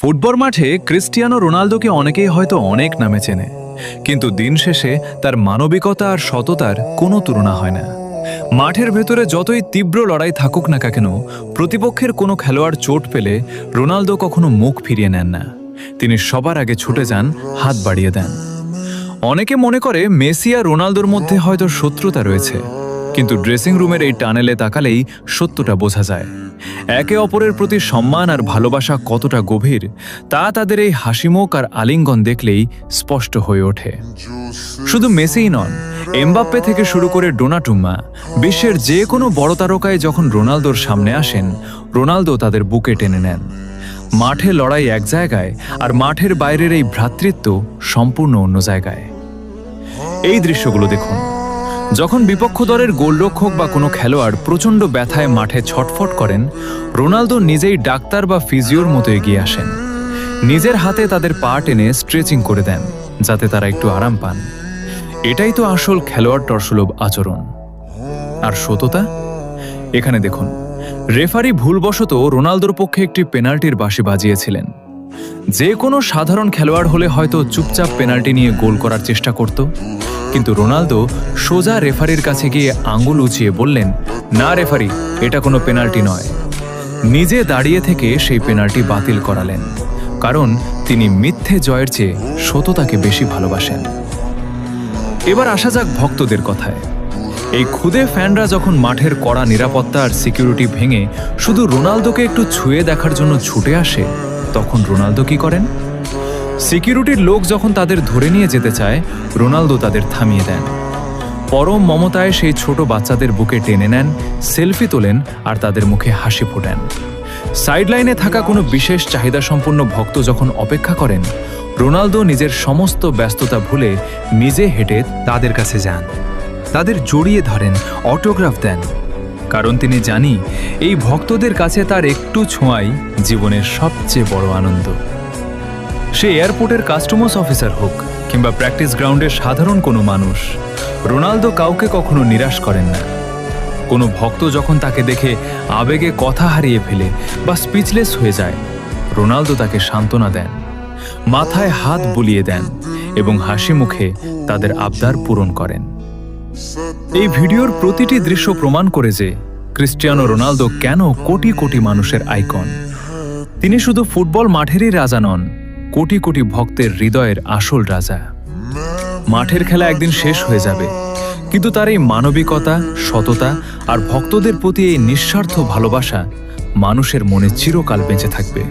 Football মাঠে Cristiano রোনালদোকে অনেকেই হয়তো অনেক নামে চেনে, কিন্তু দিন শেষে তার মানবিকতা আর সততার কোনো তুলনা হয় না। মাঠের ভেতরে যতই তীব্র লড়াই থাকুক না কেন, প্রতিপক্ষের কোনো খেলোয়াড় চোট পেলে রোনালদো কখনো মুখ ফিরিয়ে নেন না। তিনি সবার আগে ছুটে যান, হাত বাড়িয়ে দেন। অনেকে মনে করে মেসি আর রোনালদোর মধ্যে হয়তো শত্রুতা রয়েছে, কিন্তু ড্রেসিং রুমের এই টানেলে তাকালেই সত্যটা বোঝা যায়। একে অপরের প্রতি সম্মান আর ভালোবাসা কতটা গভীর তা তাদের এই হাসিমুখ আর আলিঙ্গন দেখলেই স্পষ্ট হয়ে ওঠে। শুধু মেসিই নন, এমবাপ্পে থেকে শুরু করে ডোনাটুম্মা, বিশ্বের যে কোনো বড় তারকায় যখন রোনালদোর সামনে আসেন, রোনালদো তাদের বুকে টেনে নেন। মাঠে লড়াই এক জায়গায়, আর মাঠের বাইরের এই ভ্রাতৃত্ব সম্পূর্ণ অন্য জায়গায়। এই দৃশ্যগুলো দেখুন। যখন বিপক্ষ দলের গোলরক্ষক বা কোনো খেলোয়াড় প্রচণ্ড ব্যথায় মাঠে ছটফট করেন, রোনালদো নিজেই ডাক্তার বা ফিজিওর মতো এগিয়ে আসেন। নিজের হাতে তাদের পা টেনে স্ট্রেচিং করে দেন, যাতে তারা একটু আরাম পান। এটাই তো আসল খেলোয়াড় সুলভ আচরণ। আর সততা? এখানে দেখুন, রেফারি ভুলবশত রোনালদোর পক্ষে একটি পেনাল্টির বাঁশি বাজিয়েছিলেন। যে কোনো সাধারণ খেলোয়াড় হলে হয়তো চুপচাপ পেনাল্টি নিয়ে গোল করার চেষ্টা করত, কিন্তু রোনালদো সোজা রেফারির কাছে গিয়ে আঙ্গুল উঁচিয়ে বললেন, না রেফারি, এটা কোনো পেনাল্টি নয়। নিজে দাঁড়িয়ে থেকে সেই পেনাল্টি বাতিল করালেন, কারণ তিনি মিথ্যে জয়ের চেয়ে সততাকে বেশি ভালোবাসেন। এবার আসা যাক ভক্তদের কথায়। এই খুদে ফ্যানরা যখন মাঠের কড়া নিরাপত্তা আর সিকিউরিটি ভেঙে শুধু রোনালদোকে একটু ছুঁয়ে দেখার জন্য ছুটে আসে, তখন রোনালদো কি করেন? সিকিউরিটির লোক যখন তাদের ধরে নিয়ে যেতে চায়, রোনালদো তাদের থামিয়ে দেন। পরম মমতায় সেই ছোট বাচ্চাদের বুকে টেনে নেন, সেলফি তোলেন আর তাদের মুখে হাসি ফোটান। সাইডলাইনে থাকা কোনো বিশেষ চাহিদাসম্পন্ন ভক্ত যখন অপেক্ষা করেন, রোনালদো নিজের সমস্ত ব্যস্ততা ভুলে নিজে হেঁটে তাদের কাছে যান, তাদের জড়িয়ে ধরেন, অটোগ্রাফ দেন। কারণ তিনি জানি, এই ভক্তদের কাছে তার একটু ছোঁয়াই জীবনের সবচেয়ে বড় আনন্দ। সে এয়ারপোর্টের কাস্টমস অফিসার হোক কিংবা প্র্যাকটিস গ্রাউন্ডের সাধারণ কোনো মানুষ, রোনালদো কাউকে কখনো নিরাশ করেন না। কোনো ভক্ত যখন তাকে দেখে আবেগে কথা হারিয়ে ফেলে বা স্পিচলেস হয়ে যায়, রোনালদো তাকে সান্ত্বনা দেন, মাথায় হাত বুলিয়ে দেন এবং হাসি মুখে তাদের আবদার পূরণ করেন। এই ভিডিওর প্রতিটি দৃশ্য প্রমাণ করে যে ক্রিস্টিয়ানো রোনালদো কেন কোটি কোটি মানুষের আইকন। তিনি শুধু ফুটবল মাঠেরই রাজা নন, কোটি কোটি ভক্তের হৃদয়ের আসল রাজা। মাঠের খেলা একদিন শেষ হয়ে যাবে, কিন্তু তার এই মানবিকতা, সততা আর ভক্তদের প্রতি এই নিঃস্বার্থ ভালোবাসা মানুষের মনে চিরকাল বেঁচে থাকবে।